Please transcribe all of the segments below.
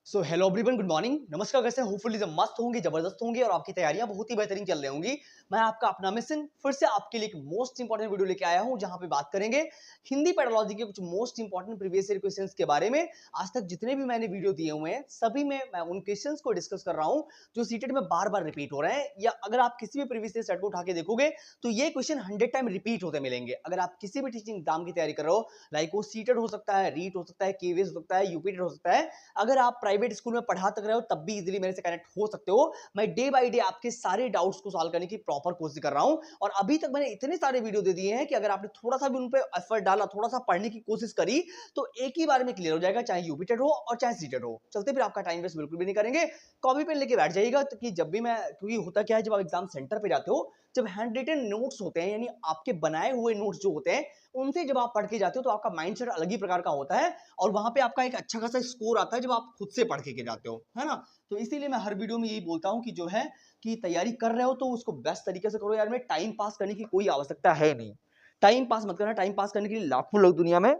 So hello everyone, good morning, नमस्कार। कैसे hopefully जब मस्त होंगे, जबरदस्त होंगे और आपकी तैयारियां बहुत ही बेहतरीन चल रही होंगी। मैं आपका अपना मिशन फिर से आपके लिए एक मोस्ट इंपॉर्टेंट वीडियो लेके आया हूं, जहां पे बात करेंगे हिंदी पेडोलॉजी के कुछ most important previous year questions के बारे में। आज तक जितने भी मैंने वीडियो दिए हुए हैं सभी में मैं उन क्वेश्चंस को डिस्कस कर रहा हूं जो सीटेट में बार बार रिपीट हो रहे हैं, या अगर आप किसी भी प्रीवियस ईयर सेट को उठा के देखोगे तो ये क्वेश्चन 100 टाइम रिपीट होते मिलेंगे। अगर आप किसी भी टीचिंग एग्जाम की तैयारी कर रहे हो, लाइक वो सीटेट हो सकता है, रीट हो सकता है, केवीएस हो सकता है, यूपीटेट हो सकता है, अगर आप प्राइवेट स्कूल में पढ़ा तक रहे हो तब भी इजीली मेरे से कनेक्ट हो सकते हो। मैं डे बाय डे आपके सारे डाउट्स को सॉल्व करने की प्रॉपर कोशिश कर रहा हूं, और अभी तक मैंने इतने सारे वीडियो दे दिए हैं कि अगर आपने थोड़ा सा भी उन पे एफर्ट डाला, थोड़ा सा पढ़ने की कोशिश करी, तो एक ही बार में क्लियर हो जाएगा, चाहे यूपीटेट हो और चाहे सीटेट हो। चलते फिर आपका टाइम वेस्ट बिल्कुल भी नहीं करेंगे, कॉपी पेन लेके बैठ जाइएगा, तो कि जब भी मैं, क्योंकि होता क्या है जब आप एग्जाम सेंटर पे जाते हो, जब हैंड रिटन नोट्स होते हैं, यानी आपके बनाए हुए नोट्स जो होते हैं, उनसे जब आप पढ़ के जाते हो तो आपका माइंडसेट अलग ही प्रकार का होता है, और वहां पे आपका एक अच्छा खासा स्कोर आता है जब आप खुद से पढ़ के जाते हो, है ना। तो इसीलिए मैं हर वीडियो में यही बोलता हूं कि जो है कि तैयारी कर रहे हो तो उसको बेस्ट तरीके से करो यार। में टाइम पास करने की कोई आवश्यकता है नहीं, टाइम पास मत करना। टाइम पास करने के लिए लाखों लोग दुनिया में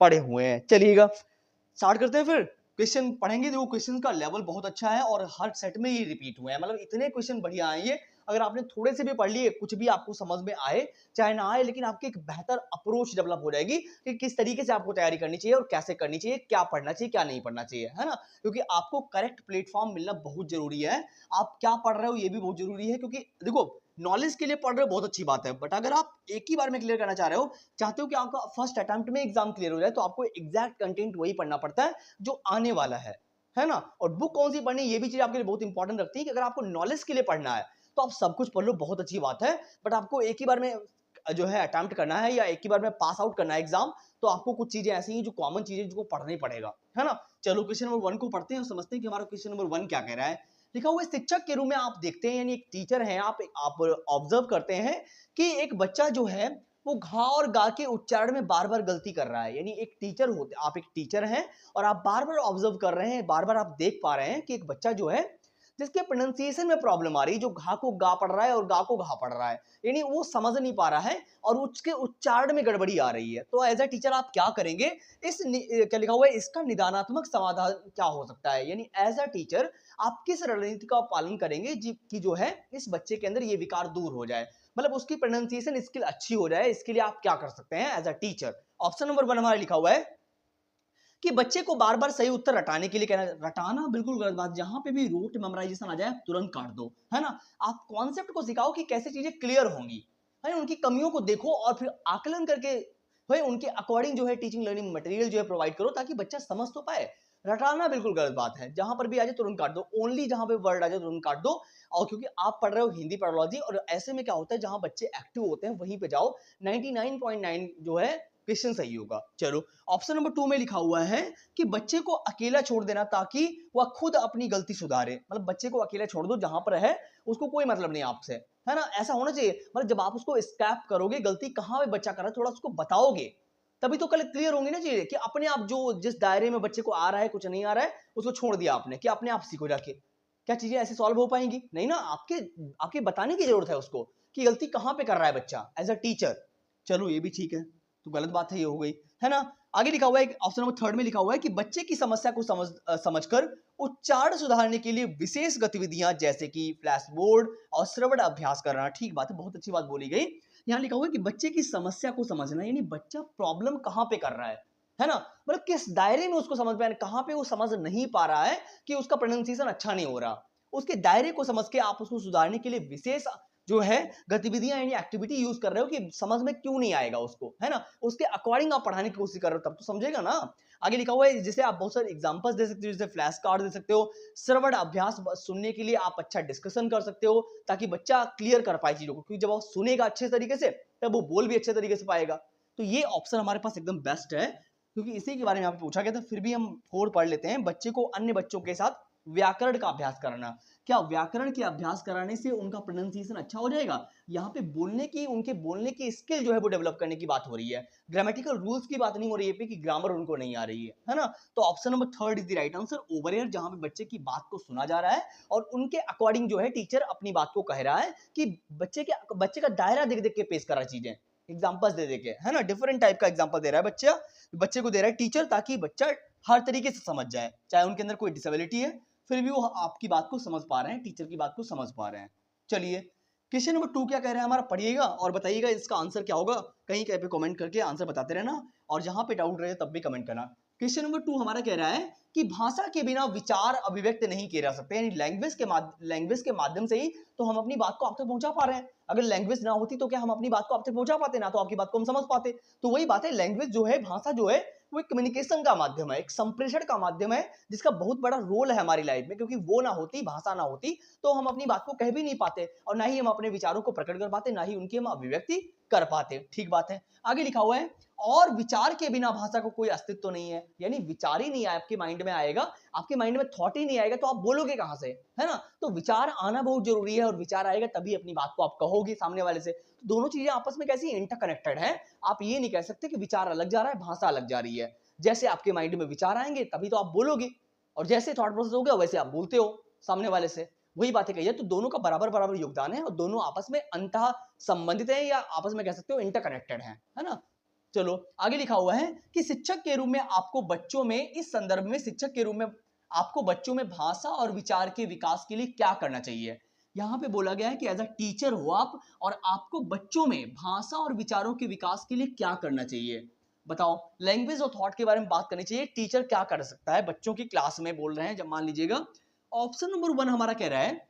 पड़े हुए हैं। चलिएगा स्टार्ट करते हैं। फिर क्वेश्चन पढ़ेंगे, देखो क्वेश्चन का लेवल बहुत अच्छा है और हर सेट में ये रिपीट हुए हैं, मतलब इतने क्वेश्चन बढ़िया आए ये। अगर आपने थोड़े से भी पढ़ लिए, कुछ भी आपको समझ में आए चाहे ना आए, लेकिन आपकी एक बेहतर अप्रोच डेवलप हो जाएगी कि किस तरीके से आपको तैयारी करनी चाहिए और कैसे करनी चाहिए, क्या पढ़ना चाहिए क्या नहीं पढ़ना चाहिए, है ना। क्योंकि आपको करेक्ट प्लेटफॉर्म मिलना बहुत जरूरी है। आप क्या पढ़ रहे हो ये भी बहुत जरूरी है, क्योंकि देखो नॉलेज के लिए पढ़ रहे हो बहुत अच्छी बात है, बट अगर आप एक ही बार में क्लियर करना चाह रहे हो, चाहते हो कि आपका फर्स्ट अटेम्प्ट में एग्जाम क्लियर हो जाए, तो आपको एग्जैक्ट कंटेंट वही पढ़ना पड़ता है जो आने वाला है ना। और बुक कौन सी पढ़नी ये भी चीज आपके लिए बहुत इंपॉर्टेंट रखती है, कि अगर आपको नॉलेज के लिए पढ़ना है तो आप सब कुछ पढ़ लो, बहुत अच्छी बात है, बट आपको एक ही बार में जो है अटेम्प्ट करना है या एक ही बार में पास आउट करना है एग्जाम, तो आपको कुछ चीजें ऐसी हैं जो कॉमन चीजें जिनको पढ़ना ही पड़ेगा, है ना। चलो क्वेश्चन नंबर 1 को पढ़ते हैं और समझते हैं कि हमारा क्वेश्चन नंबर 1 क्या कह रहा है। लिखा हुआ है, शिक्षक के रूप में आप देखते हैं, यानी एक टीचर है, आप ऑब्जर्व करते हैं कि एक बच्चा जो है वो घा और गा के उच्चारण में बार बार गलती कर रहा है। यानी एक टीचर होते, आप एक टीचर हैं और आप बार बार ऑब्जर्व कर रहे हैं, बार बार आप देख पा रहे हैं कि एक बच्चा जो है जिसके प्रोनाउंसिएशन में प्रॉब्लम आ रही है, जो घा को गा पढ़ रहा है और गा को घा पढ़ रहा है, यानी वो समझ नहीं पा रहा है और उसके उच्चारण में गड़बड़ी आ रही है। तो एज अ टीचर आप क्या करेंगे, क्या लिखा हुआ है, इसका निदानात्मक समाधान क्या हो सकता है। यानी एज अ टीचर आप किस रणनीति का पालन करेंगे कि जो है इस बच्चे के अंदर ये विकार दूर हो जाए, मतलब उसकी प्रोनाउंसिएशन स्किल अच्छी हो जाए। इसके लिए आप क्या कर सकते हैं as a teacher. Option number 1 हमारा लिखा हुआ है कि बच्चे को बार बार सही उत्तर रटाने के लिए कहना। रटाना बिल्कुल गलत बात, जहां पे भी रूट मेमोराइजेशन आ जाए तुरंत काट दो, है ना। आप कॉन्सेप्ट को सिखाओ कि कैसे चीजें क्लियर होंगी, है, उनकी कमियों को देखो और फिर आकलन करके भाई उनके अकॉर्डिंग जो है टीचिंग लर्निंग मटेरियल जो है प्रोवाइड करो, ताकि बच्चा समझ तो पाए। रटाना बिल्कुल गलत बात है, जहां पर भी आ जाए तुरंत काट दो, ओनली जहां पे वर्ड आ जाए तुरंत काट दो। और क्योंकि आप पढ़ रहे हो हिंदी पैडोलॉजी, और ऐसे में क्या होता है जहां बच्चे एक्टिव होते हैं वहीं पे जाओ, 99.9 जो है क्वेश्चन सही होगा। चलो ऑप्शन नंबर 2 में लिखा हुआ है कि बच्चे को अकेला छोड़ देना ताकि वह खुद अपनी गलती सुधारे। मतलब बच्चे को अकेला छोड़ दो, जहां पर है उसको कोई मतलब नहीं आपसे, है ना। ऐसा होना चाहिए, मतलब जब आप उसको स्कैप करोगे, गलती कहां पे बच्चा कर रहा है थोड़ा उसको बताओगे, तभी तो कल क्लियर होंगे ना चीजें। कि अपने आप जो जिस दायरे में बच्चे को आ रहा है कुछ नहीं आ रहा है, उसको छोड़ दिया आपने कि अपने आप सीखो जाके, क्या चीजें ऐसे सॉल्व हो पाएंगी? नहीं ना, आपके आपके बताने की जरूरत है उसको कि गलती कहां पे कर रहा है बच्चा एज अ टीचर। चलो ये भी ठीक है, तो गलत बात है ये हो गई, है ना। आगे लिखा हुआ है ऑप्शन नंबर 3 में लिखा हुआ है कि बच्चे की समस्या को समझकर उच्चारण सुधारने के लिए विशेष गतिविधियां जैसे कि फ्लैश बोर्ड और श्रवण अभ्यास करना। ठीक बात है, बहुत अच्छी बात बोली गई। यहाँ लिखा हुआ है कि बच्चे की समस्या को समझना, यानी बच्चा प्रॉब्लम कहां पे कर रहा है ना, मतलब किस दायरे में उसको समझ में, कहां पे वो समझ नहीं पा रहा है कि उसका प्रोनाउंसिएशन अच्छा नहीं हो रहा, उसके दायरे को समझ के आप उसको सुधारने के लिए विशेष जो है गतिविधियां यानी एक्टिविटी यूज कर रहे हो कि समझ में क्यों नहीं आएगा उसको, है ना, उसके अकॉर्डिंग आप पढ़ाने की कोशिश कर रहे हो, तब तो समझेगा ना। आगे लिखा हुआ है जैसे आप बहुत सारे एग्जांपल्स दे सकते हो, जैसे फ्लैश कार्ड दे सकते हो, श्रवण अभ्यास सुनने के लिए आप अच्छा डिस्कशन कर सकते हो, ताकि बच्चा क्लियर कर पाए चीजों को, क्योंकि जब वो सुनेगा अच्छे तरीके से तब वो बोल भी अच्छे तरीके से पाएगा। तो ये ऑप्शन हमारे पास एकदम बेस्ट है, क्योंकि इसी के बारे में आपको पूछा गया था। फिर भी हम 4 पढ़ लेते हैं, बच्चे को अन्य बच्चों के साथ व्याकरण का अभ्यास कराना। क्या व्याकरण के अभ्यास कराने से उनका प्रोनाउंसिएशन अच्छा हो जाएगा? यहाँ पे बोलने की, उनके बोलने की स्किल जो है वो डेवलप करने की बात हो रही है, ग्रामेटिकल रूल्स की बात नहीं हो रही है कि ग्रामर उनको नहीं आ रही है ना। तो option number 3 is the right answer, over here, जहां पे बच्चे की बात को सुना जा रहा है और उनके अकॉर्डिंग जो है टीचर अपनी बात को कह रहा है, कि बच्चे का दायरा देख देख के पेश कर रहा है चीजें, एग्जांपल्स दे देके, है ना, डिफरेंट टाइप का एग्जांपल दे रहा है बच्चे को दे रहा है टीचर, ताकि बच्चा हर तरीके से समझ जाए, चाहे उनके अंदर कोई डिसेबिलिटी है फिर भी वो आपकी बात को समझ पा रहे हैं, टीचर की बात को समझ पा रहे हैं। चलिए क्वेश्चन नंबर 2 क्या कह रहा है हमारा, पढ़िएगा और बताइएगा इसका आंसर क्या होगा। कहीं कहीं पे कमेंट करके आंसर बताते रहना और जहां पे डाउट रहे तब भी कमेंट करना। क्वेश्चन नंबर 2 हमारा कह रहा है कि भाषा के बिना विचार अभिव्यक्त नहीं किए जा सकते, यानी लैंग्वेज के माध्यम से ही तो हम अपनी बात को आप तक पहुंचा पा रहे हैं। अगर लैंग्वेज ना होती तो क्या हम अपनी बात को आप तक पहुंचा पाते, ना तो आपकी बात को हम समझ पाते। तो वही बात है, लैंग्वेज जो है, भाषा जो है, वो एक कम्युनिकेशन का माध्यम है, एक संप्रेषण का माध्यम है, जिसका बहुत बड़ा रोल है हमारी लाइफ में, क्योंकि वो ना होती, भाषा ना होती तो हम अपनी बात को कह भी नहीं पाते और ना ही हम अपने विचारों को प्रकट कर पाते, ना ही उनकी हम अभिव्यक्ति कर पाते। ठीक बात है। आगे लिखा हुआ है और विचार के बिना भाषा को कोई अस्तित्व नहीं है, यानी विचार ही नहीं आपके माइंड में आएगा, आपके माइंड में थॉट ही नहीं आएगा तो आप बोलोगे कहां से, है ना। तो विचार आना बहुत जरूरी है और विचार आएगा तभी अपनी बात को आप कहोगे सामने वाले से। तो दोनों चीजें आपस में कैसी इंटरकनेक्टेड है। आप ये नहीं कह सकते कि विचार अलग जा रहा है, भाषा अलग जा रही है। जैसे आपके माइंड में विचार आएंगे तभी तो आप बोलोगे और जैसे थॉट प्रोसेस हो गया वैसे आप बोलते हो सामने वाले से। वही बातें कही है, तो दोनों का बराबर बराबर योगदान है और दोनों आपस में अंतः संबंधित है या आपस में कह सकते हो इंटरकनेक्टेड है ना। चलो आगे लिखा हुआ है कि शिक्षक के रूप में आपको बच्चों में, इस संदर्भ में शिक्षक के रूप में आपको बच्चों में भाषा और विचार के विकास के लिए क्या करना चाहिए। यहाँ पे बोला गया है कि एज अ टीचर हो आप और आपको बच्चों में भाषा और विचारों के विकास के लिए क्या करना चाहिए। बताओ, लैंग्वेज और थॉट के बारे में बात करनी चाहिए, टीचर क्या कर सकता है बच्चों की क्लास में, बोल रहे हैं जब मान लीजिएगा। ऑप्शन नंबर 1 हमारा कह रहा है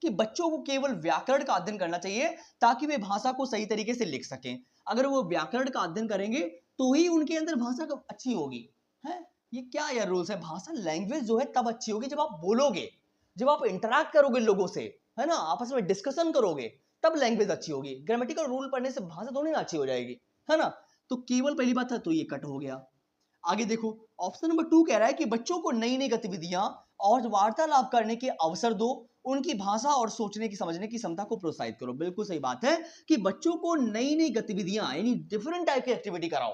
कि बच्चों को केवल व्याकरण का अध्ययन करना चाहिए ताकि वे भाषा को सही तरीके से लिख सकें। अगर वो व्याकरण का अध्ययन करेंगे तो ही उनके अंदर भाषा अच्छी होगी, है। ये क्या यार रूल्स है, भाषा लैंग्वेज जो है तब अच्छी होगी जब आप बोलोगे, जब आप इंटरैक्ट करोगे लोगों से, है ना, आपस में डिस्कशन करोगे, तब लैंग्वेज अच्छी होगी। ग्रामेटिकल रूल पढ़ने से भाषा थोड़ी ना अच्छी हो जाएगी, है ना। तो केवल पहली बात है, तो ये कट हो गया। आगे देखो, ऑप्शन नंबर 2 कह रहा है कि बच्चों को नई नई गतिविधियां और वार्तालाप करने के अवसर दो, उनकी भाषा और सोचने की समझने की क्षमता को प्रोत्साहित करो। बिल्कुल सही बात है कि बच्चों को नई नई गतिविधियां यानी डिफरेंट टाइप की एक्टिविटी कराओ,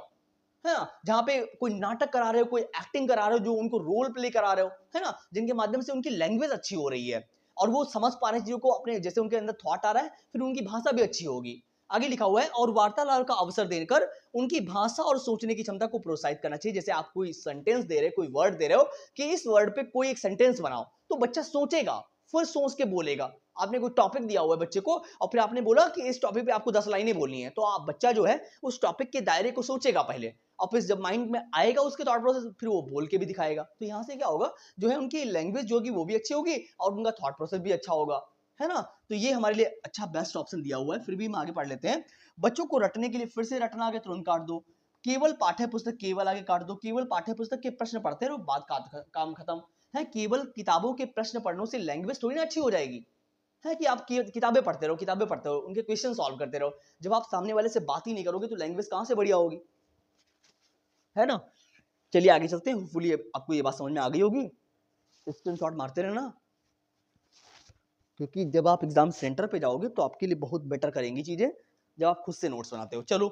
है ना, जहां पे कोई नाटक करा रहे हो, कोई एक्टिंग करा रहे हो, जो उनको रोल प्ले करा रहे हो, है ना, जिनके माध्यम से उनकी लैंग्वेज अच्छी हो रही है और वो समझ पा रहे हैं चीजों को, अपने जैसे उनके अंदर थॉट आ रहा है, फिर उनकी भाषा भी अच्छी होगी। आगे लिखा हुआ है और वार्तालाप का अवसर देकर उनकी भाषा और सोचने की क्षमता को प्रोत्साहित करना चाहिए। जैसे आप कोई सेंटेंस दे रहे, कोई वर्ड दे रहे हो कि इस वर्ड पे कोई एक सेंटेंस बनाओ, तो बच्चा सोचेगा, फिर सोच के बोलेगा। आपने कोई टॉपिक दिया हुआ है बच्चे को और फिर आपने बोला कि इस टॉपिक पे आपको 10 लाइनें बोलनी है, तो आप बच्चा जो है उस टॉपिक के दायरे को सोचेगा पहले और फिर जब माइंड में आएगा उसके थॉट प्रोसेस, फिर वो बोल के भी दिखाएगा। तो यहाँ से क्या होगा, जो है उनकी लैंग्वेज जो होगी वो भी अच्छी होगी और उनका थॉट प्रोसेस भी अच्छा होगा, है ना। तो ये हमारे लिए अच्छा बेस्ट ऑप्शन दिया हुआ है। फिर भी हम आगे पढ़ लेते हैं। बच्चों को रटने के लिए, फिर से रटना आगे तुरंत काट दो, केवल पाठ्य पुस्तक, केवल आगे काट दो, केवल पाठ्य पुस्तक के प्रश्न पढ़ते रहो, बात का काम खत्म है। केवल किताबों के प्रश्न पढ़ने से लैंग्वेज थोड़ी ना अच्छी हो जाएगी, है कि आप किताबें पढ़ते रहो, किताबें पढ़ते रहो, उनके क्वेश्चन सॉल्व करते रहो। जब आप सामने वाले से बात ही नहीं करोगे तो लैंग्वेज कहां से बढ़िया होगी, है ना। चलिए आगे चलते हैं, होपफुली आपको ये बात समझ में आ गई होगी। स्क्रीनशॉट मारते रहना, क्योंकि जब आप एग्जाम सेंटर पे जाओगे तो आपके लिए बहुत बेटर करेंगी चीजें जब आप खुद से नोट्स बनाते हो। चलो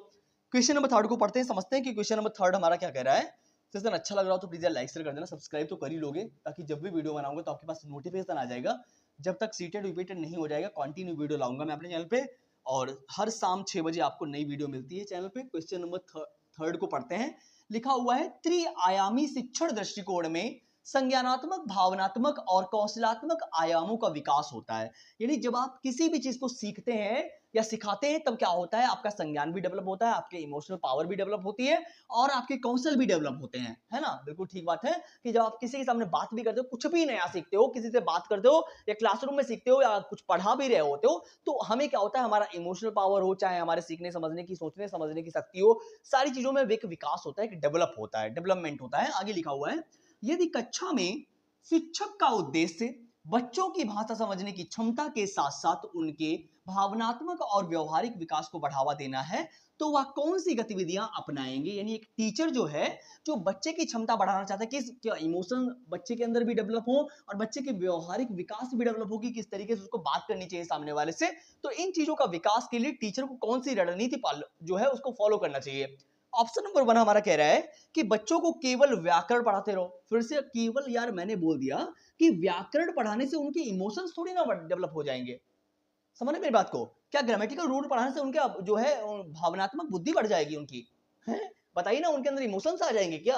क्वेश्चन नंबर 3 को पढ़ते हैं, समझते हैं कि क्वेश्चन नंबर 3 हमारा क्या कह रहा है। सेशन अच्छा लग रहा हो तो प्लीज लाइक शेयर कर देना, सब्सक्राइब तो कर ही लोगे ताकि जब भी वीडियो बनाऊंगा तो आपके पास नोटिफिकेशन आ जाएगा। जब तक सीटेड रिपीटेड नहीं हो जाएगा कंटिन्यू वीडियो लाऊंगा मैं अपने चैनल पे और हर शाम 6 बजे आपको नई वीडियो मिलती है चैनल पे। क्वेश्चन नंबर 3 को पढ़ते हैं। लिखा हुआ है त्रिआयामी शिक्षण दृष्टिकोण में संज्ञानात्मक, भावनात्मक और कौशलात्मक आयामों का विकास होता है। यानी जब आप किसी भी चीज को सीखते हैं या सिखाते हैं तब क्या होता है, आपका संज्ञान भी डेवलप होता है, आपके इमोशनल पावर भी डेवलप होती है और आपके कौशल भी डेवलप होते हैं, है ना। बिल्कुल ठीक बात है कि जब आप किसी के सामने बात भी करते हो, कुछ भी नया सीखते हो, किसी से बात करते हो या क्लासरूम में सीखते हो या कुछ पढ़ा भी रहे होते हो, तो हमें क्या होता है, हमारा इमोशनल पावर हो, चाहे हमारे सीखने समझने की, सोचने समझने की शक्ति हो, सारी चीजों में एक विकास होता है, एक डेवलप होता है, डेवलपमेंट होता है। आगे लिखा हुआ है यदि कक्षा में शिक्षक का उद्देश्य बच्चों की भाषा समझने की क्षमता के साथ साथ उनके भावनात्मक और व्यवहारिक विकास को बढ़ावा देना है तो वह कौन सी गतिविधियां अपनाएंगे। यानी एक टीचर जो है, जो बच्चे की क्षमता बढ़ाना चाहता है कि इमोशन बच्चे के अंदर भी डेवलप हो और बच्चे के व्यवहारिक विकास भी डेवलप हो कि किस तरीके से उसको बात करनी चाहिए सामने वाले से, तो इन चीजों का विकास के लिए टीचर को कौन सी रणनीति जो है उसको फॉलो करना चाहिए। ऑप्शन नंबर 1 हमारा कह रहा है कि बच्चों को केवल व्याकरण पढ़ाते रहो। फिर से केवल, यार मैंने बोल दिया कि व्याकरण पढ़ाने से उनके इमोशंस थोड़ी ना डेवलप हो जाएंगे, समझ मेरी बात को। क्या ग्रामेटिकल रूल पढ़ाने से उनके जो है भावनात्मक बुद्धि बढ़ जाएगी उनकी, है, बताइए ना, उनके अंदर इमोशंस आ जाएंगे क्या।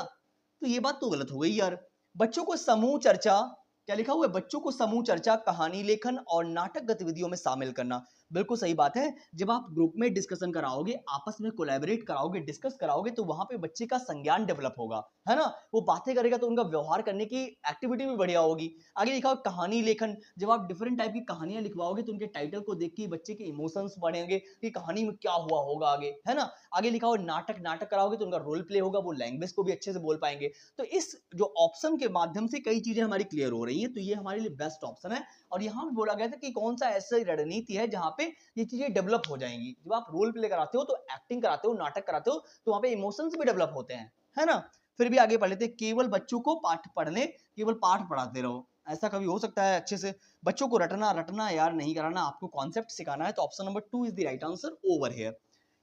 तो ये बात तो गलत हो गई यार। बच्चों को समूह चर्चा, क्या लिखा हुआ है, बच्चों को समूह चर्चा, कहानी लेखन और नाटक गतिविधियों में शामिल करना। बिल्कुल सही बात है। जब आप ग्रुप में डिस्कशन कराओगे, आपस में कोलैबोरेट कराओगे, डिस्कस कराओगे, तो वहां पे बच्चे का संज्ञान डेवलप होगा, है ना। वो बातें करेगा तो उनका व्यवहार करने की एक्टिविटी भी बढ़िया होगी। आगे लिखा हुआ कहानी लेखन, जब आप डिफरेंट टाइप की कहानियां लिखवाओगे तो उनके टाइटल को देख के बच्चे के इमोशंस बढ़ेंगे कि कहानी में क्या हुआ होगा आगे, है ना। आगे लिखा हुआ नाटक, नाटक कराओगे तो उनका रोल प्ले होगा, वो लैंग्वेज को भी अच्छे से बोल पाएंगे। तो इस जो ऑप्शन के माध्यम से कई चीजें हमारी क्लियर हो रही हैं, तो ये हमारे लिए बेस्ट ऑप्शन है। और यहाँ भी बोला गया था कि कौन सा ऐसी रणनीति है जहां पे ये चीजें डेवलप हो जाएंगी। जब आप रोल प्ले कराते हो तो एक्टिंग कराते हो, नाटक कराते हो, तो वहां पे इमोशंस भी डेवलप होते हैं, है ना। फिर भी आगे पढ़ लेते हैं, केवल बच्चों को पाठ पढ़ने, केवल पाठ पढ़ाते रहो, ऐसा कभी हो सकता है अच्छे से? बच्चों को रटना रटना यार नहीं कराना, आपको कॉन्सेप्ट सिखाना है। तो option number 2 is the right answer over here.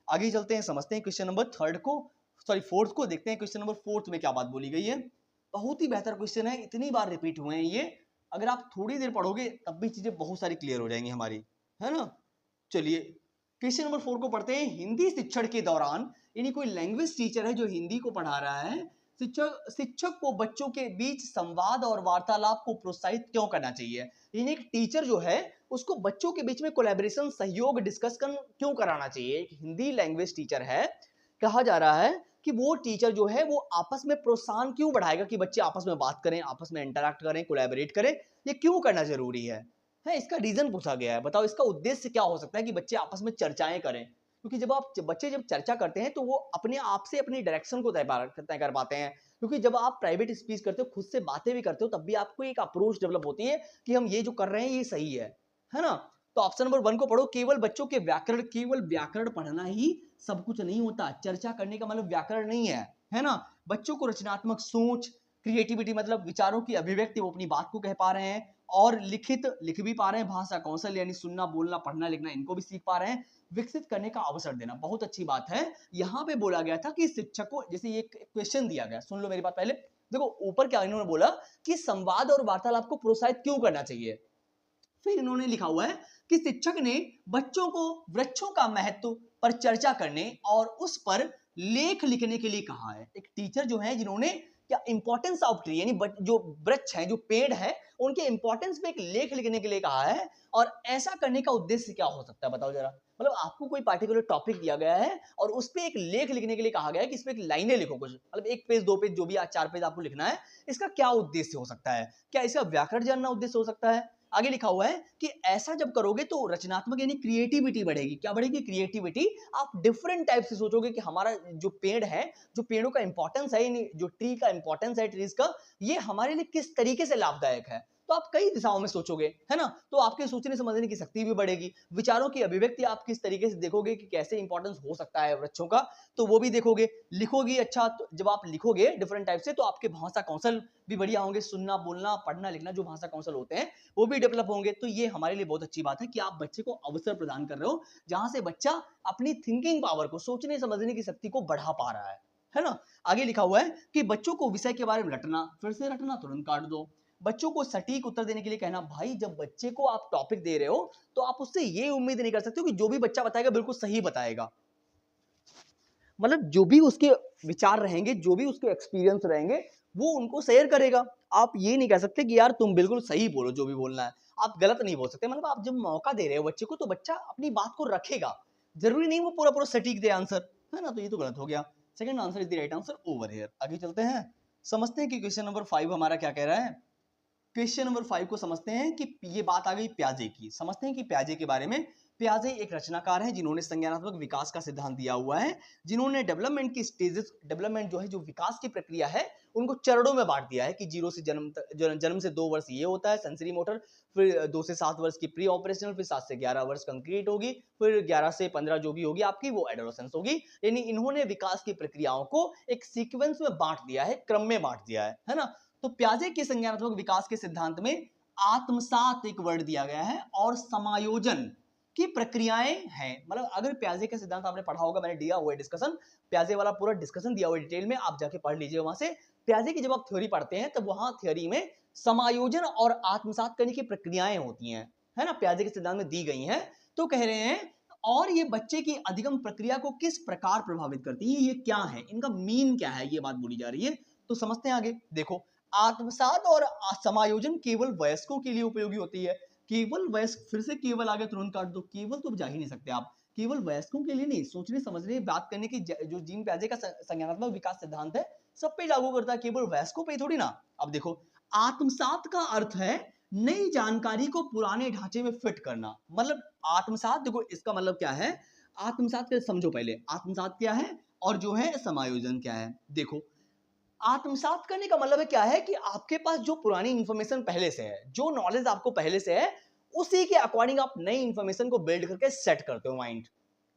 आगे चलते हैं, समझते हैं क्वेश्चन नंबर थर्ड को, सॉरी फोर्थ को। देखते हैं क्वेश्चन नंबर फोर्थ में क्या बात बोली गई है। बहुत ही बेहतर क्वेश्चन है, इतनी बार रिपीट हुए हैं ये, अगर आप थोड़ी देर पढ़ोगे तब भी चीजें बहुत सारी क्लियर हो जाएंगी हमारी, है ना। चलिए क्वेश्चन नंबर 4 को पढ़ते हैं। हिंदी शिक्षण के दौरान, यानी कोई लैंग्वेज टीचर है जो हिंदी को पढ़ा रहा है, शिक्षक को बच्चों के बीच संवाद और वार्तालाप को प्रोत्साहित क्यों करना चाहिए। यानी एक टीचर जो है उसको बच्चों के बीच में कोलैबोरेशन, सहयोग, डिस्कशन क्यों कराना चाहिए। एक हिंदी लैंग्वेज टीचर है, कहा जा रहा है कि वो टीचर जो है वो आपस में प्रोत्साहन क्यों बढ़ाएगा कि बच्चे आपस में बात करें, आपस में इंटरैक्ट करें, कोलैबोरेट करें, ये क्यों करना जरूरी है इसका रीजन पूछा गया है। बताओ इसका उद्देश्य क्या हो सकता है कि बच्चे आपस में चर्चाएं करें। क्योंकि बच्चे जब चर्चा करते हैं तो वो अपने आप से अपनी डायरेक्शन को तय कर पाते हैं। क्योंकि जब आप प्राइवेट स्पीच करते हो, खुद से बातें भी करते हो, तब भी आपको एक अप्रोच डेवलप होती है कि हम ये जो कर रहे हैं ये सही है ना। तो ऑप्शन नंबर 1 को पढ़ो, केवल बच्चों के व्याकरण, केवल व्याकरण पढ़ना ही सब कुछ नहीं होता। चर्चा करने का मतलब व्याकरण नहीं है ना। बच्चों को रचनात्मक सोच, क्रिएटिविटी मतलब विचारों की अभिव्यक्ति, वो अपनी बात को कह पा रहे हैं, और लिख भी पा रहे हैं, भाषा कौशल यानी सुनना, बोलना, पढ़ना, लिखना, इनको भी सीख पा रहे हैं, विकसित करने का अवसर देना। बहुत अच्छी बात है। यहाँ पे बोला गया था कि शिक्षकों, जैसे ये क्वेश्चन दिया गया, सुन लो मेरी बात पहले। देखो ऊपर क्या इन्होंने बोला कि संवाद और वार्तालाप को प्रोत्साहित क्यों करना चाहिए। फिर इन्होंने लिखा हुआ है कि शिक्षक ने बच्चों को वृक्षों का महत्व पर चर्चा करने और उस पर लेख लिखने के लिए कहा है। एक टीचर जो है जिन्होंने क्या इंपॉर्टेंस ऑफ ट्री, यानी जो वृक्ष है, जो पेड़ है, उनके इंपॉर्टेंस पे एक लेख लिखने के लिए कहा है। और ऐसा करने का उद्देश्य क्या हो सकता है, बताओ जरा। मतलब आपको कोई पार्टिकुलर टॉपिक दिया गया है और उस पे एक लेख लिखने के लिए कहा गया है कि इसमें एक लाइनें लिखो कुछ, मतलब 1 पेज 2 पेज जो भी 4 पेज आपको लिखना है। इसका क्या उद्देश्य हो सकता है? क्या इसका व्याकरण जानना उद्देश्य हो सकता है? आगे लिखा हुआ है कि ऐसा जब करोगे तो रचनात्मक यानी क्रिएटिविटी बढ़ेगी। क्या बढ़ेगी? क्रिएटिविटी। आप डिफरेंट टाइप से सोचोगे कि हमारा जो पेड़ है, जो पेड़ों का इंपॉर्टेंस है, यानी जो ट्री का इंपॉर्टेंस है, ट्रीज का, ये हमारे लिए किस तरीके से लाभदायक है। तो आप कई दिशाओं में सोचोगे, है ना। तो आपके सोचने समझने की शक्ति भी बढ़ेगी। विचारों की अभिव्यक्ति आप किस तरीके से देखोगे कि कैसे इंपॉर्टेंस हो सकता है वृक्षों का, तो वो भी देखोगे। लिखोगे अच्छा, तो जब आप लिखोगे डिफरेंट टाइप से तो आपके भाषा कौशल भी बढ़िया होंगे। सुनना, बोलना, पढ़ना, लिखना, जो भाषा कौशल होते हैं वो भी डेवलप होंगे। तो ये हमारे लिए बहुत अच्छी बात है कि आप बच्चे को अवसर प्रदान कर रहे हो जहां से बच्चा अपनी थिंकिंग पावर को, सोचने समझने की शक्ति को बढ़ा पा रहा है ना। आगे लिखा हुआ है कि बच्चों को विषय के बारे में रटना, फिर से रटना, तुरंत काट दो। बच्चों को सटीक उत्तर देने के लिए कहना। भाई जब बच्चे को आप टॉपिक दे रहे हो तो आप उससे ये उम्मीद नहीं कर सकते हो कि जो भी बच्चा बताएगा बिल्कुल सही बताएगा। मतलब जो भी उसके विचार रहेंगे, जो भी उसके एक्सपीरियंस रहेंगे, वो उनको शेयर करेगा। आप ये नहीं कह सकते कि यार तुम बिल्कुल सही बोलो, जो भी बोलना है आप गलत नहीं बोल सकते। मतलब आप जब मौका दे रहे हो बच्चे को तो बच्चा अपनी बात को रखेगा, जरूरी नहीं वो पूरा पूरा सटीक दे आंसर, है ना। तो ये तो गलत हो गया। Second answer is the right answer over here. आगे चलते हैं, समझते हैं कि क्वेश्चन नंबर 5 हमारा क्या कह रहा है। क्वेश्चन नंबर 5 को समझते हैं कि ये बात आ गई प्याजे की। समझते हैं कि प्याजे के बारे में। प्याजे एक रचनाकार हैं जिन्होंने संज्ञानात्मक विकास का सिद्धांत दिया हुआ है, जिन्होंने डेवलपमेंट की स्टेजेस, डेवलपमेंट जो है, जो विकास की प्रक्रिया है, उनको चरणों में बांट दिया है कि 0 से जन्म से 2 वर्ष ये होता है सेंसरी मोटर, फिर 2 से 7 वर्ष की प्री ऑपरेशनल, फिर 7 से 11 वर्ष कंक्रीट होगी, फिर 11 से 15 जो भी होगी आपकी वो एडोलेसेंस होगी। यानी इन्होंने विकास की प्रक्रियाओं को एक सीक्वेंस में बांट दिया है, क्रम में बांट दिया है ना। तो प्याजे के संज्ञानात्मक विकास के सिद्धांत में आत्मसात एक वर्ड दिया गया है और समायोजन की प्रक्रियाएं हैं। मतलब अगर प्याजे का सिद्धांत आपने पढ़ा होगा, मैंने दिया हुआ है डिस्कशन, प्याजे वाला पूरा डिस्कशन दिया हुआ है डिटेल में, आप जाके पढ़ लीजिए वहां से। प्याजे की जब आप थ्योरी पढ़ते हैं तब वहां थ्योरी में समायोजन और आत्मसात करने की प्रक्रियाएं होती हैं, है ना, प्याजे के सिद्धांत में दी गई हैं। तो कह रहे हैं और ये बच्चे की अधिगम प्रक्रिया को किस प्रकार प्रभावित करती है, ये क्या है, इनका मीन क्या है, ये बात बोली जा रही है। तो समझते हैं आगे। देखो, आत्मसात और समायोजन केवल वयस्कों के लिए उपयोगी होती है। केवल वयस्क, फिर से केवल आगे तुरंत काट दो, केवल तो जा ही नहीं सकते आप। केवल वयस्कों के लिए नहीं, सोचने समझने बात करने की जो जीन पियाजे का संज्ञानात्मक विकास सिद्धांत है सब पे लागू करता है, केवल वयस्कों पे थोड़ी ना। अब देखो, आत्मसात का अर्थ है नई जानकारी को पुराने ढांचे में फिट करना। मतलब आत्मसात, देखो इसका मतलब क्या है, आत्मसात के समझो पहले, आत्मसात क्या है और जो है समायोजन क्या है। देखो, आत्मसात करने का मतलब है क्या है कि आपके पास जो पुरानी इंफॉर्मेशन पहले से है, जो नॉलेज आपको पहले से है, उसी के अकॉर्डिंग आप नई इंफॉर्मेशन को बिल्ड करके सेट करते हो माइंड।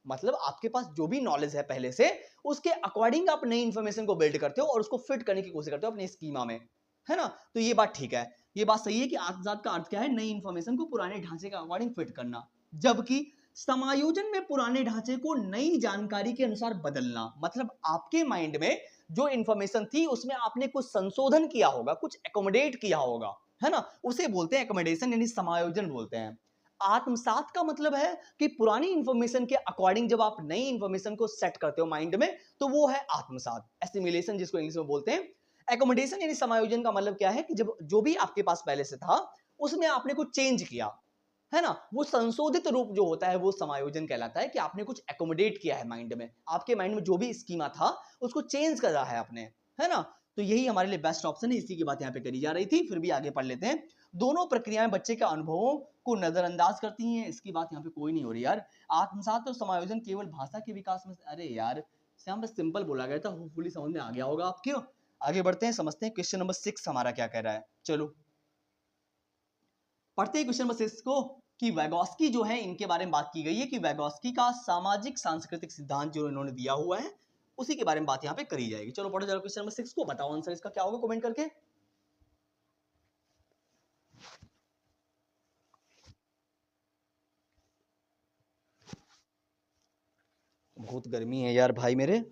मतलब आपके पास जो भी नॉलेज है पहले से, उसके अकॉर्डिंग आप नई इंफॉर्मेशन को बिल्ड करते हो और उसको फिट करने की कोशिश करते हो अपने स्कीमा में, है ना। तो ये बात ठीक है, ये बात सही है कि आत्मसात का अर्थ क्या है, नई इंफॉर्मेशन को पुराने ढांचे के अकॉर्डिंग फिट करना। जबकि समायोजन में पुराने ढांचे को नई जानकारी के अनुसार बदलना। मतलब आपके माइंड में जो इंफॉर्मेशन थी उसमें आपने कुछ संशोधन किया होगा, कुछ एकोमोडेट किया होगा, है ना, उसे बोलते हैं एकोमोडेशन, यानी समायोजन बोलते हैं। आत्मसात का मतलब है कि पुरानी इंफॉर्मेशन के अकॉर्डिंग जब आप नई इंफॉर्मेशन को सेट करते हो माइंड में, तो वो है आत्मसात, एसिमिलेशन जिसको इंग्लिश में बोलते हैं। एकोमोडेशन यानी समायोजन का मतलब क्या है कि जब जो भी आपके पास पहले से था उसमें आपने कुछ चेंज किया, है ना, वो संशोधित रूप जो होता है वो समायोजन कहलाता है, कि आपने कुछ एकोमोडेट किया है माइंड में, आपके माइंड में जो भी स्कीमा था उसको चेंज करा है आपने, है ना। तो यही हमारे लिए बेस्ट ऑप्शन है, इसी की बात यहाँ पे करी जा रही थी। फिर भी आगे पढ़ लेते हैं। दोनों प्रक्रियाएं बच्चे के अनुभवों को नजरअंदाज करती हैं, इसकी बात यहाँ पे कोई नहीं हो रही यार। आत्मसात और समायोजन केवल भाषा के विकास में, अरे यार यहाँ पे सिंपल बोला गया था, होपफुली समझ में आ गया होगा आपके। आगे बढ़ते हैं, समझते हैं क्वेश्चन नंबर 6 हमारा क्या कह रहा है। चलो पढ़ते हैं क्वेश्चन नंबर 6 को, कि वैगोस्की जो है इनके बारे में बात की गई है, कि वैगोस्की का सामाजिक सांस्कृतिक सिद्धांत जो इन्होंने दिया हुआ है उसी के बारे में बात यहाँ पे करी जाएगी। चलो पढ़ो जरा क्वेश्चन नंबर 6 को, बताओ आंसर इसका क्या होगा कमेंट करके। बहुत गर्मी है यार भाई मेरे।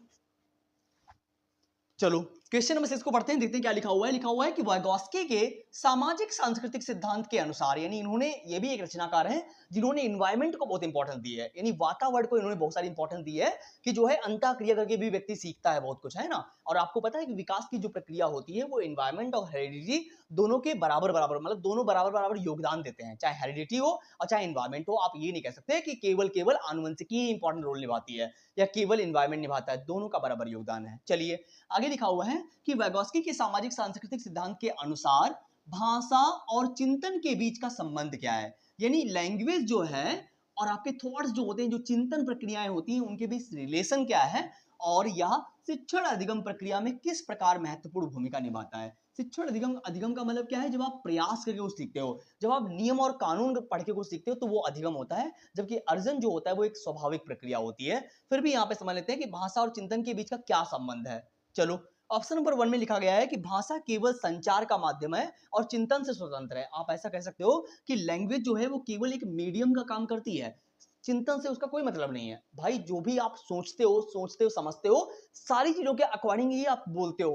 चलो क्वेश्चन नंबर 6 को पढ़ते हैं, देखते हैं क्या लिखा हुआ है। लिखा हुआ है कि वाइगोस्की के सामाजिक सांस्कृतिक सिद्धांत के अनुसार, यानी इन्होंने, ये भी एक रचनाकार हैं जिन्होंने इन्वायरमेंट को बहुत इंपॉर्टेंस दी है, यानी वातावरण को इन्होंने बहुत सारी इंपॉर्टेंस दी है, कि जो है अंतःक्रिया करके भी व्यक्ति सीखता है बहुत कुछ, है ना। और आपको पता है कि विकास की जो प्रक्रिया होती है वो इन्वायरमेंट और हेरिडिटी दोनों के बराबर बराबर, मतलब दोनों बराबर बराबर योगदान देते हैं, चाहे हेरिडिटी हो और चाहे इन्वायरमेंट हो। आप ये नहीं कह सकते कि केवल केवल आनुवंशिकी ही इंपॉर्टेंट रोल निभाती है या केवल इन्वायरमेंट निभाता है, दोनों का बराबर योगदान है। चलिए आगे लिखा हुआ है कि वैगोस्की के सामाजिक सांस्कृतिक सिद्धांत के अनुसार भाषा और चिंतन के बीच का संबंध क्या है, यानी लैंग्वेज जो है और आपके थॉट्स जो होते हैं, जो चिंतन प्रक्रियाएं होती हैं, उनके बीच रिलेशन क्या है, और यह शिक्षण अधिगम प्रक्रिया में किस प्रकार महत्वपूर्ण भूमिका निभाता है। शिक्षण अधिगम, अधिगम का मतलब क्या है, जब आप प्रयास करके कुछ सीखते हो, जब आप नियम और कानून पढ़ के कुछ सीखते हो तो वो अधिगम होता है, जबकि अर्जन जो होता है वो एक स्वाभाविक प्रक्रिया होती है। फिर भी यहाँ पे समझ लेते हैं कि भाषा और चिंतन के बीच का क्या संबंध है। चलो ऑप्शन नंबर 1 में लिखा गया है कि भाषा केवल संचार का माध्यम है और चिंतन से स्वतंत्र है। आप ऐसा कह सकते हो कि लैंग्वेज जो है वो केवल एक मीडियम का काम करती है, चिंतन से उसका कोई मतलब नहीं है। भाई जो भी आप सोचते हो समझते हो, सारी चीजों के अकॉर्डिंग ही आप बोलते हो,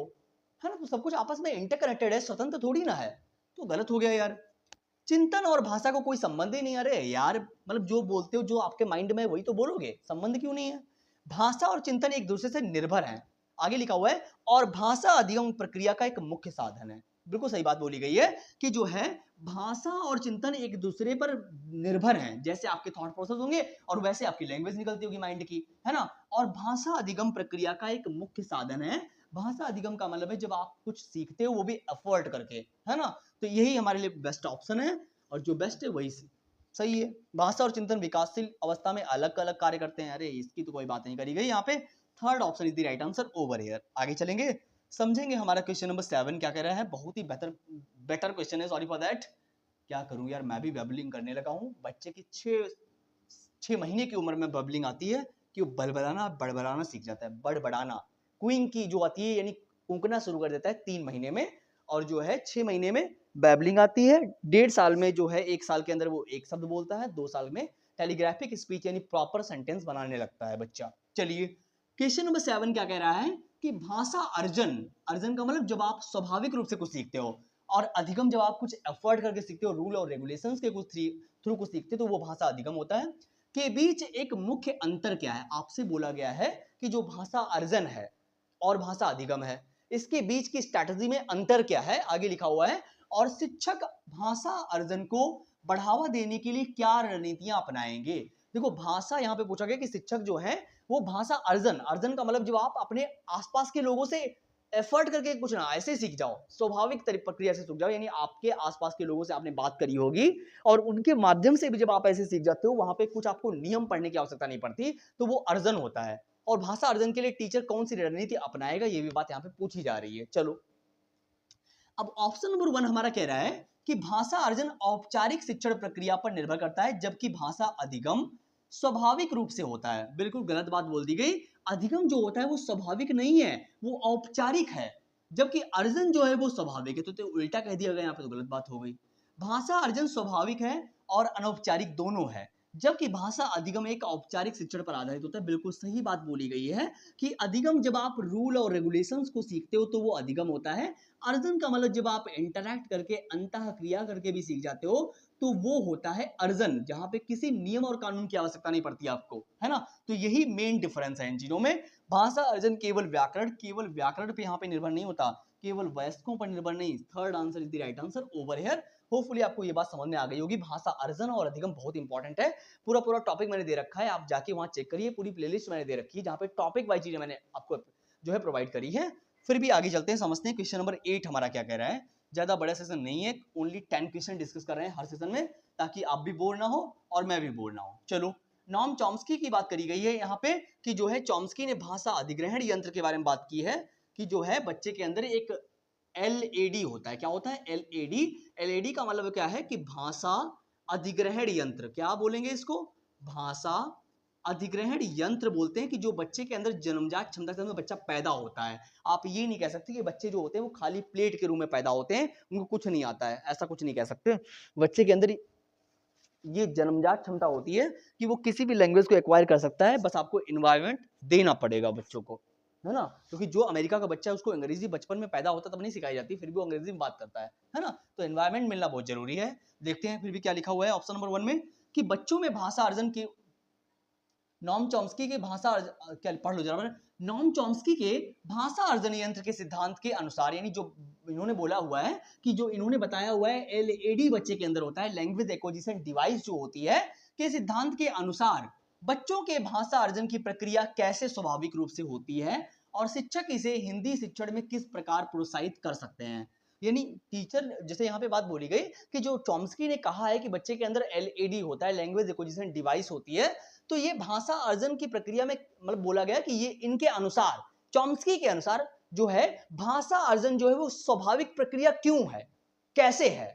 है ना। तो सब कुछ आपस में इंटरकनेक्टेड है, स्वतंत्र थोड़ी ना है। तो गलत हो गया यार, चिंतन और भाषा को कोई संबंध ही नहीं। अरे यार मतलब जो बोलते हो, जो आपके माइंड में वही तो बोलोगे, संबंध क्यों नहीं है। भाषा और चिंतन एक दूसरे से निर्भर हैं। आगे लिखा हुआ है और भाषा अधिगम प्रक्रिया का एक मुख्य साधन है। बिल्कुल सही बात बोली गई है कि जो है भाषा और चिंतन एक दूसरे पर निर्भर हैं। जैसे आपके थॉट प्रोसेस होंगे और वैसे आपकी लैंग्वेज निकलती होगी माइंड की, है ना। और भाषा अधिगम प्रक्रिया का एक मुख्य साधन है। भाषा अधिगम का मतलब है जब आप कुछ सीखते हो वो भी एफर्ट करके, है ना। तो यही हमारे लिए बेस्ट ऑप्शन है, और जो बेस्ट है वही सही है। भाषा और चिंतन विकासशील अवस्था में अलग अलग कार्य करते हैं। अरे इसकी तो कोई बात नहीं करी गई यहाँ पे। Third option is the right answer over here. आगे चलेंगे, समझेंगे हमारा क्वेश्चन नंबर 7 क्या कह रहा है। बहुत ही बेटर क्वेश्चन है, सॉरी फॉर दैट। क्या करूं यार, मैं भी बबलिंग करने लगा हूं। बच्चे की 6 महीने की उम्र में बबलिंग आती है कि वो बड़बड़ाना सीख जाता है। बड़बड़ाना, क्वीन की जो आती है, यानी कूकना शुरू कर देता है 3 महीने में, और जो है 6 महीने में बैबलिंग आती है। 1.5 साल में जो है, 1 साल के अंदर वो एक शब्द बोलता है। 2 साल में टेलीग्राफिक स्पीच यानी प्रॉपर सेंटेंस बनाने लगता है बच्चा। चलिए क्वेश्चन नंबर 7 क्या कह रहा है कि भाषा अर्जन, अर्जन का मतलब जब आप स्वाभाविक रूप से कुछ सीखते हो, और अधिगम जब आप कुछ एफर्ट करके सीखते हो, रूल और रेगुलेशंस के कुछ थ्रू कुछ सीखते हो, तो वो भाषा अधिगम होता है। के बीच एक मुख्य अंतर क्या है, आपसे बोला गया है कि जो भाषा अर्जन है और भाषा अधिगम है, इसके बीच की स्ट्रैटेजी में अंतर क्या है, आगे लिखा हुआ है। और शिक्षक भाषा अर्जन को बढ़ावा देने के लिए क्या रणनीतियां अपनाएंगे। देखो भाषा यहाँ पे पूछा गया कि शिक्षक जो है वो भाषा अर्जन, अर्जन का मतलब जब आप अपने आसपास के लोगों से एफर्ट करके कुछ ना ऐसे सीख जाओ, स्वाभाविक प्रक्रिया से सीख जाओ, यानी आपके आसपास के लोगों से आपने बात करी होगी और उनके माध्यम से भी जब आप ऐसे सीख जाते हो, वहां पे कुछ आपको नियम पढ़ने की आवश्यकता नहीं पड़ती, तो वो अर्जन होता है। और भाषा अर्जन के लिए टीचर कौन सी रणनीति अपनाएगा, ये भी बात यहाँ पे पूछी जा रही है। चलो अब ऑप्शन नंबर 1 हमारा कह रहा है कि भाषा अर्जन औपचारिक शिक्षण प्रक्रिया पर निर्भर करता है, जबकि भाषा अधिगम स्वाभाविक रूप से होता है। बिल्कुल गलत बात बोल दी गई। अधिगम जो होता है वो स्वाभाविक नहीं है, वो औपचारिक है, जबकि अर्जन जो है वो स्वाभाविक है। तो उल्टा कह दिया गया यहाँ पे, तो गलत बात हो गई। भाषा अर्जन स्वाभाविक है और अनौपचारिक दोनों है, जबकि भाषा अधिगम एक औपचारिक शिक्षण पर आधारित होता है। बिल्कुल सही बात बोली गई है कि अधिगम जब आप रूल और रेगुलेशंस को सीखते हो तो वो अधिगम होता है। अर्जन का मतलब जब आप इंटरैक्ट करके अंतः क्रिया करके भी सीख जाते हो तो वो होता है अर्जन, जहां पे किसी नियम और कानून की आवश्यकता नहीं पड़ती आपको, है ना। तो यही मेन डिफरेंस है इन चीजों में। भाषा अर्जन केवल व्याकरण पे यहाँ पे निर्भर नहीं होता, केवल वयस्कों पर निर्भर नहीं। Third answer is the right answer over here. Hopefully आपको ये बात समझ में आ गई होगी। भाषा अर्जन और अधिगम बहुत इंपॉर्टेंट है। पूरा पूरा टॉपिक मैंने दे रखा है, आप जाके वहां चेक करिए। पूरी प्लेलिस्ट मैंने दे रखी है जहां पे टॉपिक वाइज चीजें मैंने आपको जो है प्रोवाइड करी है। फिर भी आगे चलते हैं, समझते हैं क्वेश्चन नंबर 8 हमारा क्या कह रहा है। ज्यादा बड़ा सेशन नहीं है, ओनली 10 क्वेश्चन डिस्कस कर रहे हैं हर सेशन में, ताकि आप भी बोर ना हो और मैं भी बोर ना हो। चलो नॉम चॉम्स्की की बात करी गई है यहाँ पे कि जो है चॉम्स्की ने भाषा अधिग्रहण यंत्र के बारे में बात की है कि जो है बच्चे के अंदर एक एलएडी होता है। क्या होता है? एलएडी। एलएडी का मतलब क्या है कि भाषा अधिग्रहण यंत्र। क्या बोलेंगे इसको? भाषा अधिग्रहण यंत्र बोलते हैं कि जो बच्चे के अंदर जन्मजात क्षमता के साथ बच्चा पैदा होता है। आप ये नहीं कह सकते कि बच्चे जो होते हैं वो खाली प्लेट के रूप में पैदा होते हैं, उनको कुछ नहीं आता है, ऐसा कुछ नहीं कह सकते। बच्चे के अंदर ये जन्मजात क्षमता होती है कि वो किसी भी लैंग्वेज को एक्वायर कर सकता है, बस आपको इन्वायरमेंट देना पड़ेगा बच्चों को, है ना। क्योंकि जो अमेरिका का बच्चा है उसको अंग्रेजी बचपन में पैदा होता तब नहीं सिखाई जाती, फिर भी वो अंग्रेजी में बात करता है ना। तो एनवायरमेंट मिलना बहुत जरूरी है। देखते हैं फिर भी क्या लिखा हुआ है ऑप्शन नंबर 1 में कि बच्चों में भाषा अर्जन की नॉम चॉम्स्की के भाषा क्या पढ़ लो जरा। नॉम चॉम्स्की के भाषा अर्जन यंत्र के सिद्धांत के अनुसार, यानी जो इन्होंने बोला हुआ है कि जो इन्होंने बताया हुआ है एलएडी बच्चे के अंदर होता है, लैंग्वेज एक्विजिशन डिवाइस जो होती है, के सिद्धांत के अनुसार बच्चों के भाषा अर्जन की प्रक्रिया कैसे स्वाभाविक रूप से होती है और शिक्षक इसे हिंदी शिक्षण में किस प्रकार प्रोत्साहित कर सकते हैं। यानी टीचर, जैसे यहाँ पे बात बोली गई कि जो चॉम्स्की ने कहा है कि बच्चे के अंदर एलएडी होता है, लैंग्वेज एक्विजिशन डिवाइस होती है, तो ये भाषा अर्जन की प्रक्रिया में मतलब बोला गया कि ये इनके अनुसार, चॉम्स्की के अनुसार जो है भाषा अर्जन जो है वो स्वाभाविक प्रक्रिया क्यों है, कैसे है,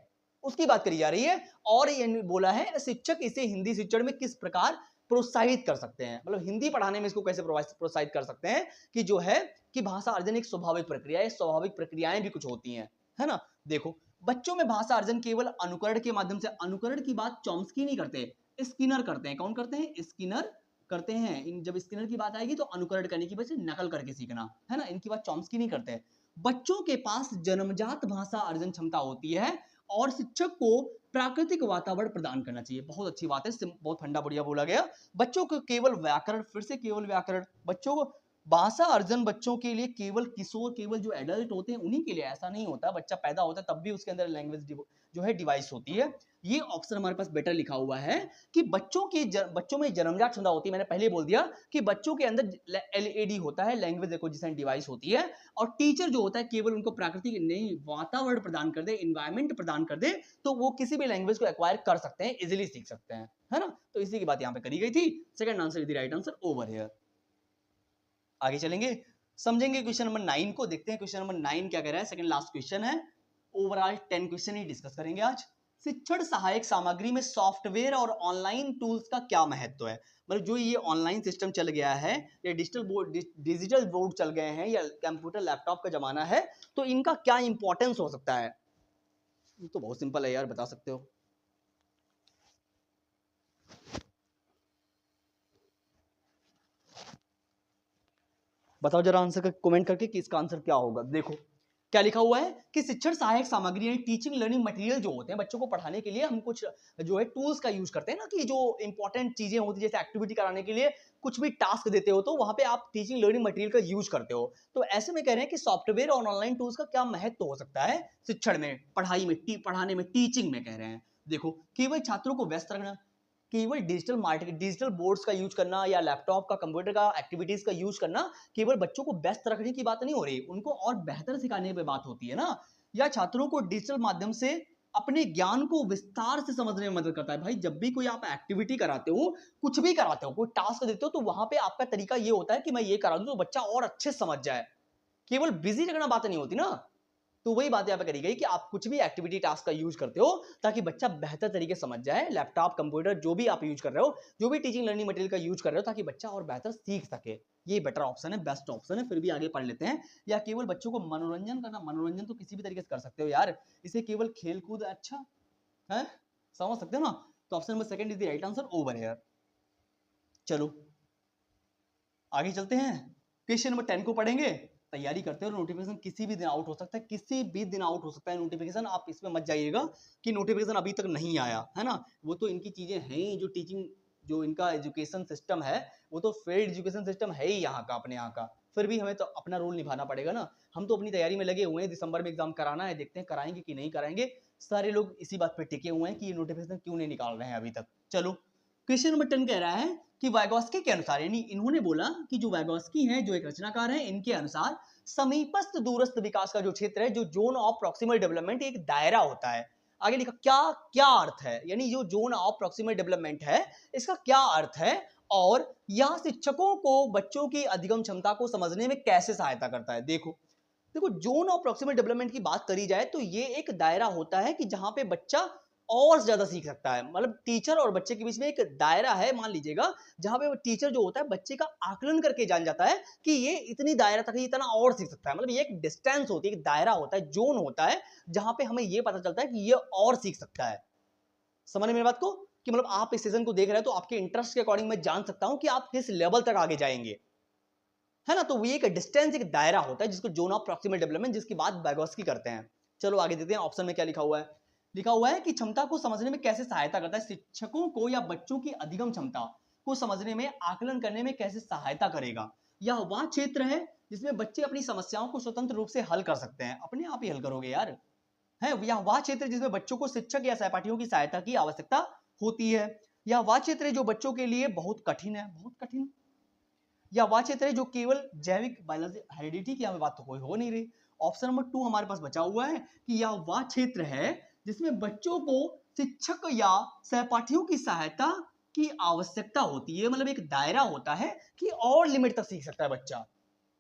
उसकी बात करी जा रही है। और ये बोला है शिक्षक इसे हिंदी शिक्षण में किस प्रकार प्रोत्साहित कर सकते हैं, मतलब हिंदी पढ़ाने में इसको कैसे प्रोत्साहित कर सकते हैं कि जो है कि भाषा अर्जन एक स्वाभाविक प्रक्रिया है, स्वाभाविक प्रक्रियाएं भी कुछ होती हैं, है ना। देखो बच्चों में भाषा अर्जन केवल अनुकरण के माध्यम से, अनुकरण की बात चॉम्स्की नहीं करते, स्किनर करते हैं। कौन करते हैं? स्किनर करते हैं। इन जब स्किनर की बात आएगी तो अनुकरण करने की वजह से नकल करके सीखना, है ना, इनकी बात चॉम्स्की नहीं करते हैं। बच्चों के पास जन्मजात भाषा अर्जन क्षमता होती है और शिक्षक को प्राकृतिक वातावरण प्रदान करना चाहिए। बहुत अच्छी बात है, बहुत ठंडा बढ़िया बोला गया। बच्चों को केवल व्याकरण, फिर से केवल व्याकरण, बच्चों को भाषा अर्जन बच्चों के लिए केवल किशोर, केवल जो एडल्ट होते हैं उन्हीं के लिए, ऐसा नहीं होता। बच्चा पैदा होता है तब भी उसके अंदर लैंग्वेज जो है डिवाइस होती है। ये ऑप्शन हमारे पास बेटर लिखा हुआ है कि बच्चों में जन्मजात क्षमता होती है। मैंने पहले बोल दिया कि बच्चों के अंदर एलएडी होता है, लैंग्वेज एक्विजिशन डिवाइस होती है, और टीचर जो होता है केवल उनको प्राकृतिक नई वातावरण प्रदान कर दे, इन्वायरमेंट प्रदान कर दे, तो वो किसी भी लैंग्वेज को एक्वायर कर सकते हैं, इजिली सीख सकते हैं, है ना। तो इसी की बात यहाँ पे करी गई थी। Second answer is the right answer over here. आगे चलेंगे, समझेंगे क्वेश्चन नंबर 9 को। देखते हैं क्वेश्चन नंबर 9 क्या कह रहा है। सेकंड लास्ट क्वेश्चन है, ओवरऑल 10 क्वेश्चन ही डिस्कस करेंगे आज। शिक्षण सहायक सामग्री में सॉफ्टवेयर और ऑनलाइन टूल्स का क्या महत्व है। मतलब जो ये ऑनलाइन सिस्टम चल गया है, या डिजिटल बोर्ड चल गए हैं, या कंप्यूटर लैपटॉप का जमाना है, तो इनका क्या इंपॉर्टेंस हो सकता है। तो बहुत सिंपल है यार, बता सकते हो। बताओ जरा आंसर कमेंट करके कि इसका आंसर क्या होगा। देखो क्या लिखा हुआ है कि शिक्षण सहायक सामग्री यानी टीचिंग लर्निंग मटेरियल जो होते हैं बच्चों को पढ़ाने के लिए हम कुछ जो है टूल्स का यूज करते हैं ना, कि जो इंपॉर्टेंट चीजें होती है जैसे एक्टिविटी कराने के लिए कुछ भी टास्क देते हो तो वहां पे आप टीचिंग लर्निंग मटेरियल का यूज करते हो। तो ऐसे में कह रहे हैं कि सॉफ्टवेयर और ऑनलाइन टूल्स का क्या महत्व हो सकता है शिक्षण में, पढ़ाई में, पढ़ाने में, टीचिंग में। कह रहे हैं देखो, केवल छात्रों को व्यस्त रखना, केवल डिजिटल मार्केटिंग, डिजिटल बोर्ड्स का यूज करना या लैपटॉप का, कंप्यूटर का एक्टिविटीज का यूज करना केवल बच्चों को व्यस्त रखने की बात नहीं हो रही, उनको और बेहतर सिखाने पे बात होती है ना। या छात्रों को डिजिटल माध्यम से अपने ज्ञान को विस्तार से समझने में मदद करता है। भाई जब भी कोई आप एक्टिविटी कराते हो, कुछ भी कराते हो, कोई टास्क देते हो, तो वहां पे आपका तरीका ये होता है कि मैं ये करा दूं तो बच्चा और अच्छे से समझ जाए। केवल बिजी रखना बात नहीं होती ना। तो वही बात यहाँ पे करी गई कि आप कुछ भी एक्टिविटी टास्क का यूज करते हो ताकि बच्चा बेहतर तरीके से समझ जाए। लैपटॉप, कंप्यूटर जो भी आप यूज कर रहे हो, जो भी टीचिंग लर्निंग मटेरियल का यूज कर रहे हो, ताकि बच्चा और बेहतर सीख सके। ये बेटर ऑप्शन है, बेस्ट ऑप्शन है। फिर भी आगे पढ़ लेते हैं। या केवल बच्चों को मनोरंजन करना, मनोरंजन तो किसी भी तरीके से कर सकते हो यार, इसे केवल खेल कूद अच्छा है, समझ सकते हो ना। तो option number second is the right answer over here. चलो आगे चलते हैं, क्वेश्चन नंबर 10 को पढ़ेंगे। तैयारी करते हो, नोटिफिकेशन किसी भी दिन आउट हो सकता है, किसी भी दिन आउट हो सकता है नोटिफिकेशन। आप इसमें मत जाइएगा कि नोटिफिकेशन अभी तक नहीं आया है ना। वो तो इनकी चीजें हैं, जो टीचिंग, जो इनका एजुकेशन सिस्टम है, वो तो फेल्ड एजुकेशन सिस्टम है ही यहाँ का, अपने यहाँ का। फिर भी हमें तो अपना रोल निभाना पड़ेगा ना। हम तो अपनी तैयारी में लगे हुए हैं, दिसंबर में एग्जाम कराना है, देखते हैं कराएंगे कि नहीं कराएंगे। सारे लोग इसी बात पे टिके हुए हैं कि ये नोटिफिकेशन क्यों नहीं निकाल रहे हैं अभी तक। चलो क्वेश्चन नंबर 10 कह रहा है कि वाइगोस्की के अनुसार, यानी इन्होंने बोला कि जो वाइगोस्की हैं, जो एक रचनाकार हैं, इनके अनुसार समीपस्थ दूरस्थ विकास का जो क्षेत्र है, जो जोन ऑफ प्रॉक्सिमल डेवलपमेंट, एक दायरा होता है। आगे लिखा क्या क्या अर्थ है, यानी जो जोन ऑफ प्रॉक्सिमल डेवलपमेंट है इसका क्या अर्थ है, और यह शिक्षकों को बच्चों की अधिगम क्षमता को समझने में कैसे सहायता करता है। देखो देखो, जोन ऑफ प्रॉक्सिमल डेवलपमेंट की बात करी जाए तो ये एक दायरा होता है कि जहां पे बच्चा और ज्यादा सीख सकता है। मतलब टीचर और बच्चे के बीच में एक दायरा है, मान लीजिएगा, जहां पे टीचर जो होता है बच्चे का आकलन करके जान जाता है कि ये इतनी दायरा तक ही इतना और सीख सकता है। मतलब ये एक डिस्टेंस होती है, एक दायरा होता है, जोन होता है, जहां पे हमें ये पता चलता है कि ये और सीख सकता है। समझ मेरी बात को, कि मतलब आप इस सीजन को देख रहे हैं तो आपके इंटरेस्ट के अकॉर्डिंग मैं जान सकता हूं कि आप किस लेवल तक आगे जाएंगे, है ना। तो ये एक डिस्टेंस, एक दायरा होता है जिसको जोन ऑफ प्रॉक्सिमल डेवलपमेंट, जिसकी बात वाइगोस्की करते हैं। चलो आगे देखते हैं ऑप्शन में क्या लिखा हुआ है। लिखा हुआ है कि क्षमता को समझने में कैसे सहायता करता है, शिक्षकों को या बच्चों की अधिगम क्षमता को समझने में, आकलन करने में कैसे सहायता करेगा। यह वह क्षेत्र है जिसमें बच्चे अपनी समस्याओं को स्वतंत्र रूप से हल कर सकते हैं। अपने आप ही हल करोगे यार, है। यह वह क्षेत्र जिसमें बच्चों को शिक्षक या सहपाठियों की सहायता की आवश्यकता होती है। यह वह क्षेत्र है जो बच्चों के लिए बहुत कठिन है, बहुत कठिन। या वह क्षेत्र है जो केवल जैविक बायोलॉजी हेरिडिटी की हमें बात तो कोई हो नहीं रही। ऑप्शन नंबर 2 हमारे पास बचा हुआ है कि यह वह क्षेत्र है जिसमें बच्चों को शिक्षक या सहपाठियों की सहायता की आवश्यकता होती है। मतलब एक दायरा होता है कि और लिमिट तक सीख सकता है बच्चा।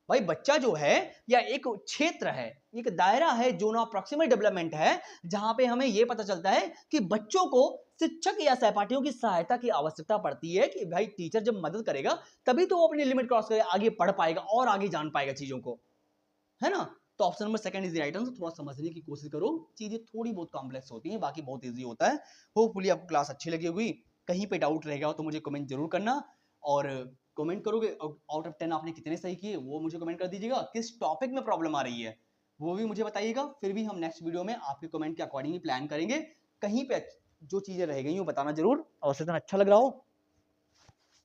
भाई बच्चा जो है, या एक क्षेत्र है, एक दायरा है, जोन ऑफ प्रॉक्सिमल डेवलपमेंट है, जहां पे हमें यह पता चलता है कि बच्चों को शिक्षक या सहपाठियों की सहायता की आवश्यकता पड़ती है। कि भाई टीचर जब मदद करेगा तभी तो वो अपनी लिमिट क्रॉस करेगा, आगे पढ़ पाएगा और आगे जान पाएगा चीजों को, है ना। तो option number second is the right answer. थोड़ा समझने की कोशिश करो, चीजें थोड़ी बहुत कॉम्प्लेक्स होती हैं, बाकी बहुत इजी होता है। होपफुली आपको क्लास अच्छी लगी होगी। कहीं पे डाउट रहेगा तो मुझे कमेंट जरूर करना, और कमेंट करोगे आउट ऑफ 10 आपने कितने सही किए वो मुझे कमेंट कर दीजिएगा। किस टॉपिक में प्रॉब्लम आ रही है वो भी मुझे बताइएगा। फिर भी हम नेक्स्ट वीडियो में आपके कमेंट के अकॉर्डिंग ही प्लान करेंगे। कहीं पे जो चीजें रह गई वो बताना जरूर, और सेशन अच्छा लग रहा हो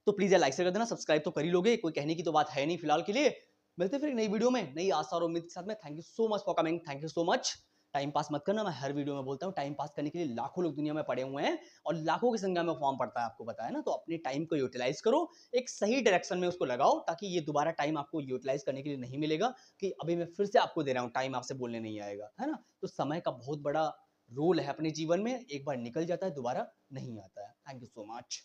तो प्लीज लाइक कर देना, सब्सक्राइब तो कर ही लोगे, कोई कहने की तो बात है नहीं फिलहाल के लिए। मिलते हैं फिर एक नई वीडियो में, नई आशा और उम्मीद के साथ में। Thank you so much for coming, thank you so much. Time pass मत करना, मैं हर वीडियो में बोलता हूँ टाइम पास करने के लिए लाखों लोग दुनिया में पड़े हुए हैं, और लाखों की संख्या में फॉर्म पड़ता है, आपको पता है ना। तो अपने टाइम को यूटिलाइज करो, एक सही डायरेक्शन में उसको लगाओ, ताकि ये दोबारा टाइम आपको यूटिलाइज करने के लिए नहीं मिलेगा कि अभी मैं फिर से आपको दे रहा हूँ टाइम, आपसे बोलने नहीं आएगा, है ना। तो समय का बहुत बड़ा रोल है अपने जीवन में, एक बार निकल जाता है दोबारा नहीं आता है। Thank you so much.